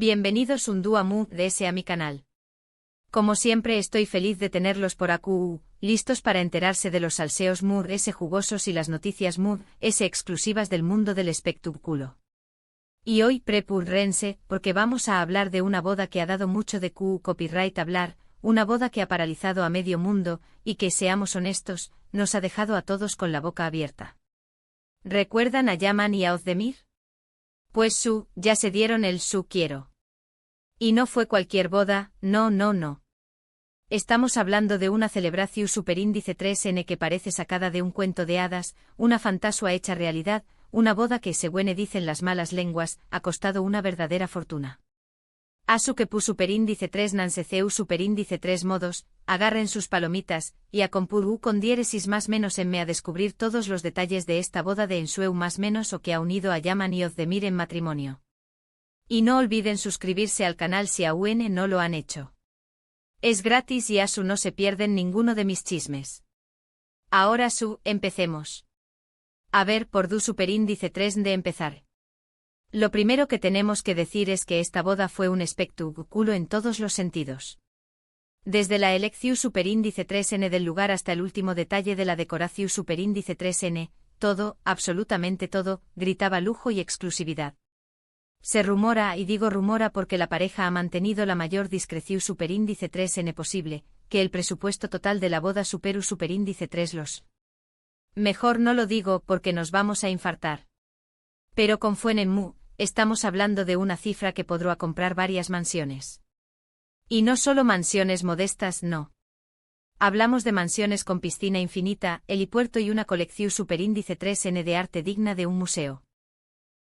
Bienvenidos un día más a mi canal. Como siempre estoy feliz de tenerlos por aquí, listos para enterarse de los salseos jugosos y las noticias exclusivas del mundo del espectáculo. Y hoy prepúrense, porque vamos a hablar de una boda que ha dado mucho de copyright hablar, una boda que ha paralizado a medio mundo, y que, seamos honestos, nos ha dejado a todos con la boca abierta. ¿Recuerdan a Yaman y a Ozdemir? Pues ya se dieron el quiero. Y no fue cualquier boda, no. Estamos hablando de una celebración superíndice 3N que parece sacada de un cuento de hadas, una fantasía hecha realidad, una boda que, según dicen las malas lenguas, ha costado una verdadera fortuna. Asu que pu superíndice 3 nanseceu superíndice 3 modos, agarren sus palomitas, y a compuru con diéresis más menos enme a descubrir todos los detalles de esta boda de ensueu más menos o que ha unido a Yaman y Ozdemir en matrimonio. Y no olviden suscribirse al canal si aún no lo han hecho. Es gratis y Asu no se pierden ninguno de mis chismes. Ahora empecemos. A ver por du superíndice 3 de empezar. Lo primero que tenemos que decir es que esta boda fue un espectáculo en todos los sentidos. Desde la elección superíndice 3N del lugar hasta el último detalle de la decoración superíndice 3N, todo, absolutamente todo, gritaba lujo y exclusividad. Se rumora, y digo rumora porque la pareja ha mantenido la mayor discreción superíndice 3N posible, que el presupuesto total de la boda superu superíndice 3 los. Mejor no lo digo porque nos vamos a infartar. Pero con Fuenenmu, estamos hablando de una cifra que podrá comprar varias mansiones. Y no solo mansiones modestas, no. Hablamos de mansiones con piscina infinita, helipuerto y una colección superíndice 3N de arte digna de un museo.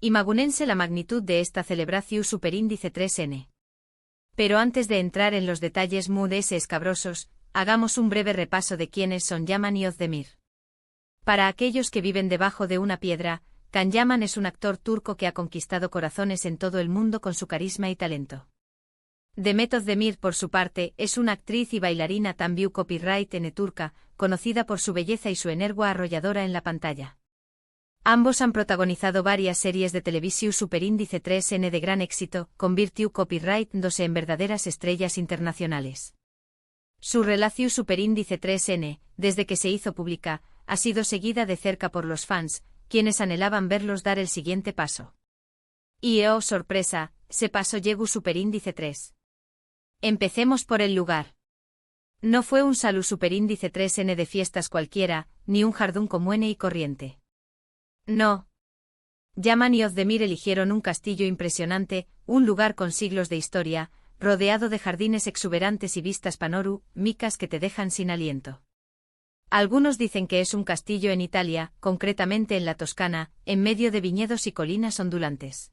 Imagúnense la magnitud de esta celebración superíndice 3N. Pero antes de entrar en los detalles escabrosos, hagamos un breve repaso de quiénes son Yaman y Ozdemir. Para aquellos que viven debajo de una piedra, Can Yaman es un actor turco que ha conquistado corazones en todo el mundo con su carisma y talento. Demet Özdemir, por su parte, es una actriz y bailarina también copyright turca, conocida por su belleza y su energía arrolladora en la pantalla. Ambos han protagonizado varias series de televisión superíndice 3N de gran éxito, convirtió copyright en verdaderas estrellas internacionales. Su relación superíndice 3N, desde que se hizo pública, ha sido seguida de cerca por los fans, quienes anhelaban verlos dar el siguiente paso. Y oh sorpresa, se pasó llegó superíndice 3. Empecemos por el lugar. No fue un salón superíndice 3N de fiestas cualquiera, ni un jardín común y corriente. No. Yaman y Ozdemir eligieron un castillo impresionante, un lugar con siglos de historia, rodeado de jardines exuberantes y vistas panorámicas que te dejan sin aliento. Algunos dicen que es un castillo en Italia, concretamente en la Toscana, en medio de viñedos y colinas ondulantes.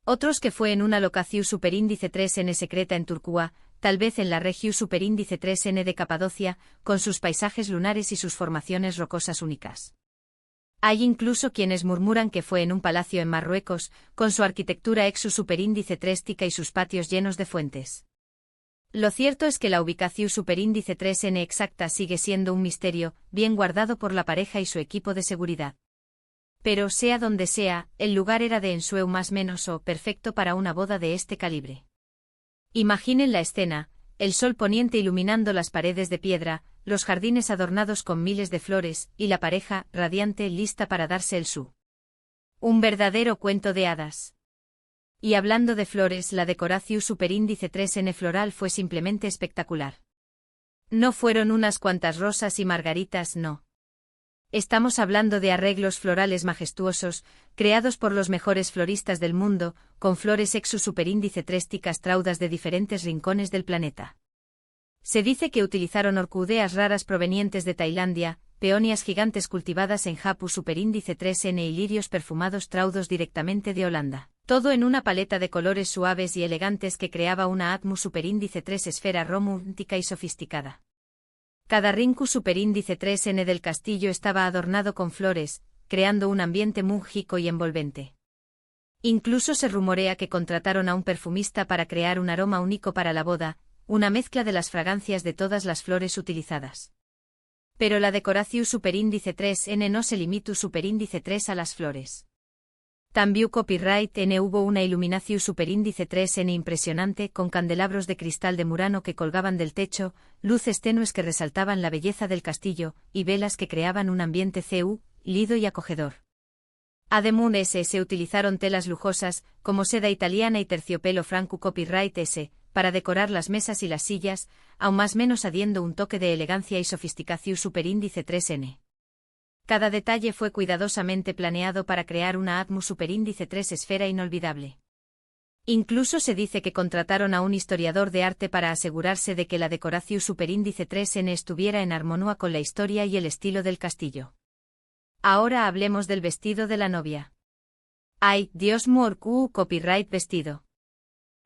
Otros que fue en una locación superíndice 3N secreta en Turquía, tal vez en la región superíndice 3N de Capadocia, con sus paisajes lunares y sus formaciones rocosas únicas. Hay incluso quienes murmuran que fue en un palacio en Marruecos, con su arquitectura exu superíndice 3 y sus patios llenos de fuentes. Lo cierto es que la ubicación superíndice 3N exacta sigue siendo un misterio, bien guardado por la pareja y su equipo de seguridad. Pero sea donde sea, el lugar era de ensueu más menos o perfecto para una boda de este calibre. Imaginen la escena, el sol poniente iluminando las paredes de piedra, los jardines adornados con miles de flores, y la pareja, radiante, lista para darse el su. Un verdadero cuento de hadas. Y hablando de flores, la decoración superíndice 3N floral fue simplemente espectacular. No fueron unas cuantas rosas y margaritas, no. Estamos hablando de arreglos florales majestuosos, creados por los mejores floristas del mundo, con flores exu superíndice 3 traudas de diferentes rincones del planeta. Se dice que utilizaron orquídeas raras provenientes de Tailandia, peonias gigantes cultivadas en Japu superíndice 3N y lirios perfumados traudos directamente de Holanda. Todo en una paleta de colores suaves y elegantes que creaba una atmu superíndice 3 esfera romántica y sofisticada. Cada rinku superíndice 3N del castillo estaba adornado con flores, creando un ambiente mágico y envolvente. Incluso se rumorea que contrataron a un perfumista para crear un aroma único para la boda, una mezcla de las fragancias de todas las flores utilizadas. Pero la decoración superíndice 3N no se limitó superíndice 3 a las flores. También copyright N hubo una iluminación superíndice 3N impresionante con candelabros de cristal de Murano que colgaban del techo, luces tenues que resaltaban la belleza del castillo, y velas que creaban un ambiente lido y acogedor. Además se utilizaron telas lujosas, como seda italiana y terciopelo franco copyright S, para decorar las mesas y las sillas, aún más menos adiendo un toque de elegancia y sofisticación superíndice 3N. Cada detalle fue cuidadosamente planeado para crear una atmósfera superíndice 3 esfera inolvidable. Incluso se dice que contrataron a un historiador de arte para asegurarse de que la decoración superíndice 3N estuviera en armonía con la historia y el estilo del castillo. Ahora hablemos del vestido de la novia. Ay, Dios mío, copyright vestido.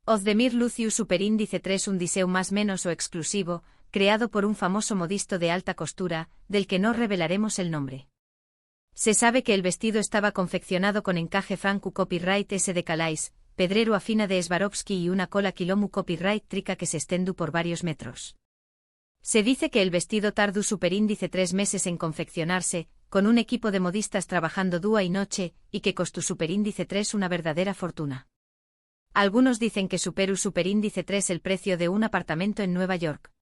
Ozdemir Lucius superíndice 3 un diseño más menos o exclusivo, creado por un famoso modisto de alta costura, del que no revelaremos el nombre. Se sabe que el vestido estaba confeccionado con encaje franco copyright S de Calais, pedrero afina de Swarovski y una cola kilomu copyright trica que se extendu por varios metros. Se dice que el vestido tardó superíndice 3 meses en confeccionarse, con un equipo de modistas trabajando día y noche, y que costó superíndice 3 una verdadera fortuna. Algunos dicen que superó superíndice 3 el precio de un apartamento en Nueva York.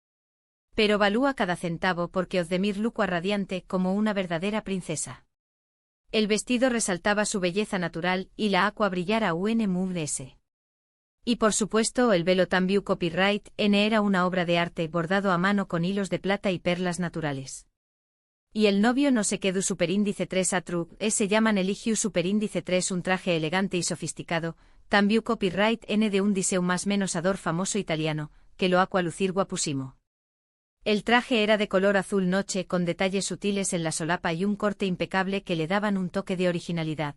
Pero valúa cada centavo porque Ozdemir lucua radiante como una verdadera princesa. El vestido resaltaba su belleza natural y la aqua brillara UNMUS. Y por supuesto el velo también copyright N era una obra de arte bordado a mano con hilos de plata y perlas naturales. Y el novio no se quedó superíndice 3 atru, se llaman eligio superíndice 3 un traje elegante y sofisticado, también copyright N de un diseño más menos ador famoso italiano, que lo aqua lucir guapusimo. El traje era de color azul noche con detalles sutiles en la solapa y un corte impecable que le daban un toque de originalidad.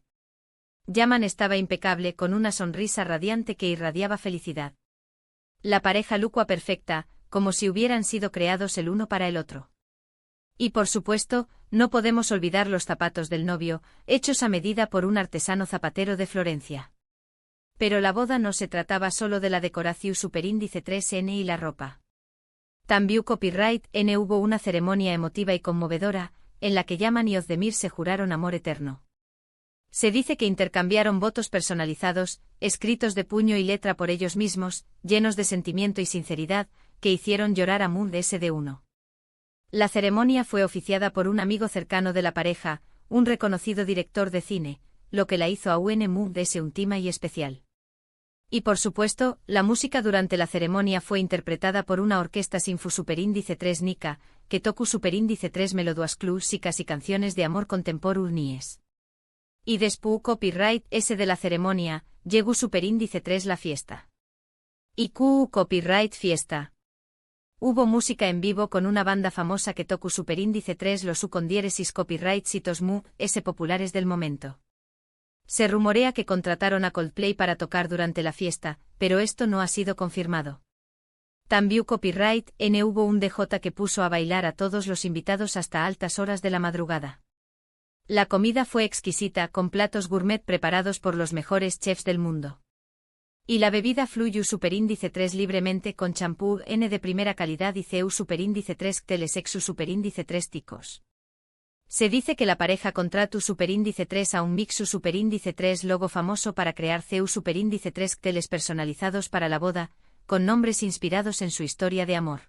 Yaman estaba impecable con una sonrisa radiante que irradiaba felicidad. La pareja lucua perfecta, como si hubieran sido creados el uno para el otro. Y por supuesto, no podemos olvidar los zapatos del novio, hechos a medida por un artesano zapatero de Florencia. Pero la boda no se trataba solo de la decoración superíndice 3N y la ropa. También copyright N hubo una ceremonia emotiva y conmovedora, en la que Yaman y Ozdemir se juraron amor eterno. Se dice que intercambiaron votos personalizados, escritos de puño y letra por ellos mismos, llenos de sentimiento y sinceridad, que hicieron llorar a Mundes de uno. La ceremonia fue oficiada por un amigo cercano de la pareja, un reconocido director de cine, lo que la hizo a UNMUS íntima y especial. Y por supuesto, la música durante la ceremonia fue interpretada por una orquesta sinfu superíndice 3 Nika, que tocu superíndice 3 meloduas clásicas y canciones de amor contemporáneas. Y después copyright S de la ceremonia, llegó superíndice 3 la fiesta. Y copyright fiesta. Hubo música en vivo con una banda famosa que tocu superíndice 3 los condieresis copyright sitos populares del momento. Se rumorea que contrataron a Coldplay para tocar durante la fiesta, pero esto no ha sido confirmado. También copyright N hubo un DJ que puso a bailar a todos los invitados hasta altas horas de la madrugada. La comida fue exquisita con platos gourmet preparados por los mejores chefs del mundo. Y la bebida fluyó superíndice 3 libremente con champú N de primera calidad y CEU superíndice 3 telesexu superíndice 3 ticos. Se dice que la pareja contrató superíndice 3 a un mixu superíndice 3 logo famoso para crear CEU superíndice 3 teles personalizados para la boda, con nombres inspirados en su historia de amor.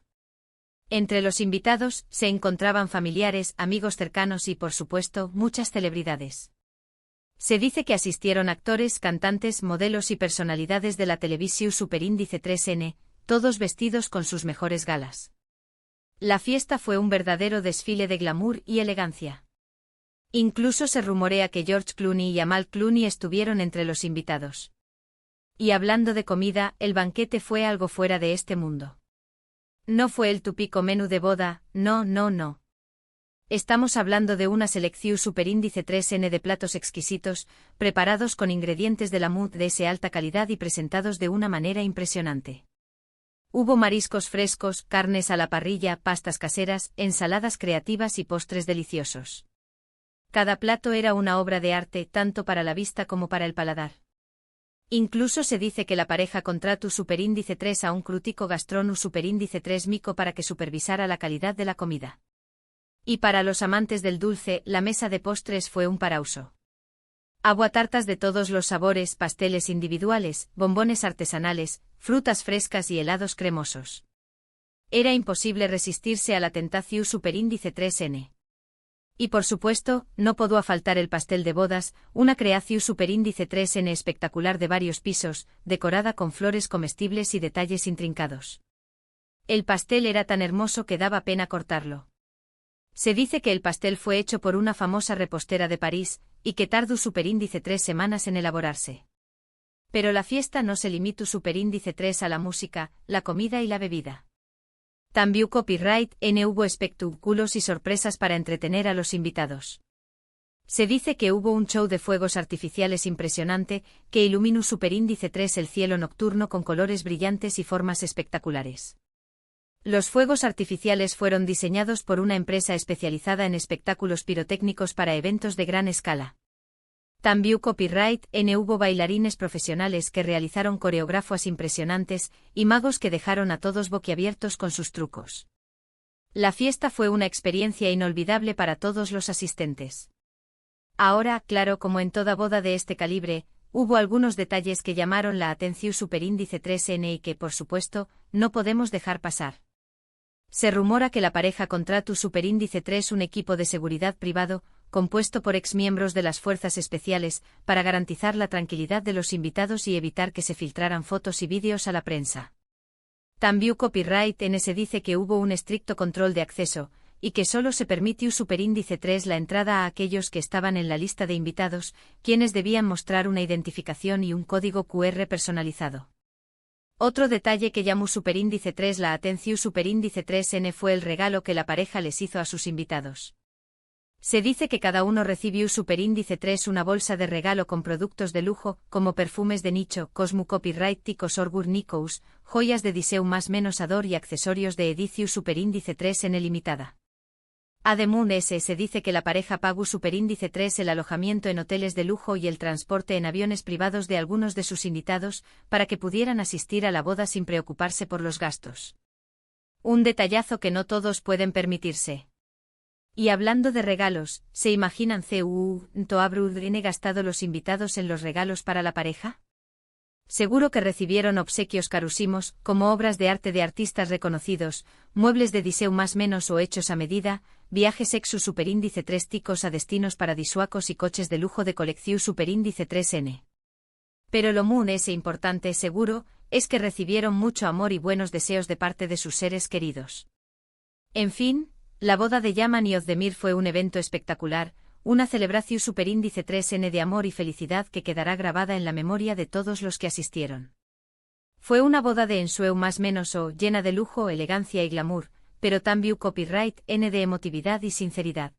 Entre los invitados se encontraban familiares, amigos cercanos y, por supuesto, muchas celebridades. Se dice que asistieron actores, cantantes, modelos y personalidades de la televisión superíndice 3N, todos vestidos con sus mejores galas. La fiesta fue un verdadero desfile de glamour y elegancia. Incluso se rumorea que George Clooney y Amal Clooney estuvieron entre los invitados. Y hablando de comida, el banquete fue algo fuera de este mundo. No fue el típico menú de boda, no. Estamos hablando de una selección superíndice 3N de platos exquisitos, preparados con ingredientes de la MUD alta calidad y presentados de una manera impresionante. Hubo mariscos frescos, carnes a la parrilla, pastas caseras, ensaladas creativas y postres deliciosos. Cada plato era una obra de arte tanto para la vista como para el paladar. Incluso se dice que la pareja contrató superíndice 3 a un crítico gastrónomo superíndice 3 mico para que supervisara la calidad de la comida. Y para los amantes del dulce, la mesa de postres fue un paraíso. Aguatartas de todos los sabores, pasteles individuales, bombones artesanales, frutas frescas y helados cremosos. Era imposible resistirse a la tentación superíndice 3N. Y por supuesto, no podía faltar el pastel de bodas, una creación superíndice 3N espectacular de varios pisos, decorada con flores comestibles y detalles intrincados. El pastel era tan hermoso que daba pena cortarlo. Se dice que el pastel fue hecho por una famosa repostera de París, y que tardó superíndice 3 semanas en elaborarse. Pero la fiesta no se limitó superíndice 3 a la música, la comida y la bebida. También copyright hubo espectáculos y sorpresas para entretener a los invitados. Se dice que hubo un show de fuegos artificiales impresionante, que iluminó superíndice 3 el cielo nocturno con colores brillantes y formas espectaculares. Los fuegos artificiales fueron diseñados por una empresa especializada en espectáculos pirotécnicos para eventos de gran escala. También copyright hubo bailarines profesionales que realizaron coreografías impresionantes y magos que dejaron a todos boquiabiertos con sus trucos. La fiesta fue una experiencia inolvidable para todos los asistentes. Ahora, claro, como en toda boda de este calibre, hubo algunos detalles que llamaron la atención superíndice 3N y que, por supuesto, no podemos dejar pasar. Se rumora que la pareja contrató superíndice 3 un equipo de seguridad privado, compuesto por exmiembros de las fuerzas especiales, para garantizar la tranquilidad de los invitados y evitar que se filtraran fotos y vídeos a la prensa. También copyright se dice que hubo un estricto control de acceso, y que solo se permitió superíndice 3 la entrada a aquellos que estaban en la lista de invitados, quienes debían mostrar una identificación y un código QR personalizado. Otro detalle que llamó superíndice 3 la atención superíndice 3N fue el regalo que la pareja les hizo a sus invitados. Se dice que cada uno recibió superíndice 3 una bolsa de regalo con productos de lujo, como perfumes de nicho, Cosmo Copyright Ticos Orgur Nikous, joyas de Diseu más menos Ador y accesorios de edición superíndice 3N limitada. Además se dice que la pareja pagó superíndice 3 el alojamiento en hoteles de lujo y el transporte en aviones privados de algunos de sus invitados, para que pudieran asistir a la boda sin preocuparse por los gastos. Un detallazo que no todos pueden permitirse. Y hablando de regalos, ¿se imaginan cuánto habrán gastado los invitados en los regalos para la pareja? Seguro que recibieron obsequios carísimos, como obras de arte de artistas reconocidos, muebles de Diseu más menos o hechos a medida, viajes exu superíndice 3 ticos a destinos paradisuacos y coches de lujo de colección superíndice 3N. Pero lo más importante seguro, es que recibieron mucho amor y buenos deseos de parte de sus seres queridos. En fin, la boda de Yaman y Ozdemir fue un evento espectacular, una celebración superíndice 3N de amor y felicidad que quedará grabada en la memoria de todos los que asistieron. Fue una boda de ensueu más menos o llena de lujo, elegancia y glamour, pero también copyright de emotividad y sinceridad.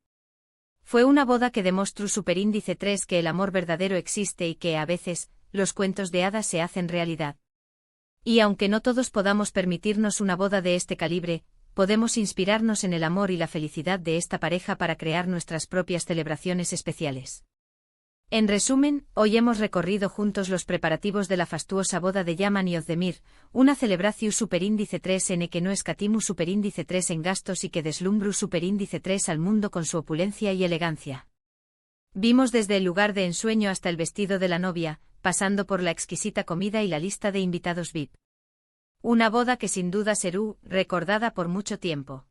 Fue una boda que demostró superíndice 3 que el amor verdadero existe y que, a veces, los cuentos de hadas se hacen realidad. Y aunque no todos podamos permitirnos una boda de este calibre, podemos inspirarnos en el amor y la felicidad de esta pareja para crear nuestras propias celebraciones especiales. En resumen, hoy hemos recorrido juntos los preparativos de la fastuosa boda de Yaman y Ozdemir, una celebración superíndice 3N que no escatimó superíndice 3 en gastos y que deslumbró superíndice 3 al mundo con su opulencia y elegancia. Vimos desde el lugar de ensueño hasta el vestido de la novia, pasando por la exquisita comida y la lista de invitados VIP. Una boda que sin duda será recordada por mucho tiempo.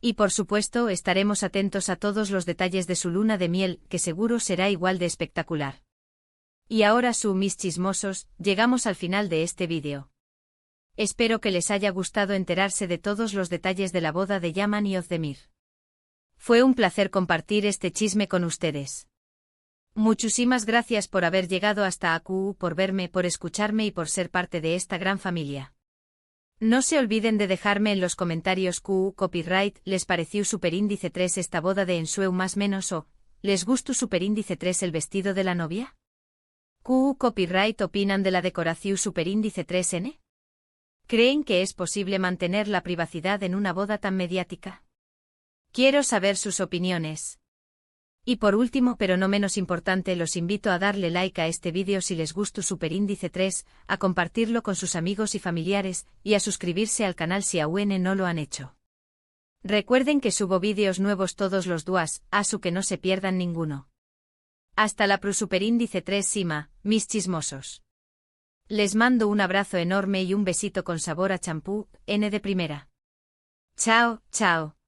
Y por supuesto estaremos atentos a todos los detalles de su luna de miel, que seguro será igual de espectacular. Y ahora mis chismosos, llegamos al final de este vídeo. Espero que les haya gustado enterarse de todos los detalles de la boda de Yaman y Ozdemir. Fue un placer compartir este chisme con ustedes. Muchísimas gracias por haber llegado hasta aquí, por verme, por escucharme y por ser parte de esta gran familia. No se olviden de dejarme en los comentarios copyright les pareció superíndice 3 esta boda de ensueu más menos o ¿les gustó superíndice 3 el vestido de la novia? Copyright opinan de la decoración superíndice 3N? ¿Creen que es posible mantener la privacidad en una boda tan mediática? Quiero saber sus opiniones. Y por último pero no menos importante los invito a darle like a este vídeo si les gustó superíndice 3, a compartirlo con sus amigos y familiares, y a suscribirse al canal si aún no lo han hecho. Recuerden que subo vídeos nuevos todos los días, así que no se pierdan ninguno. Hasta la prosuperindice 3 Sima, mis chismosos. Les mando un abrazo enorme y un besito con sabor a champú, N de primera. Chao, chao.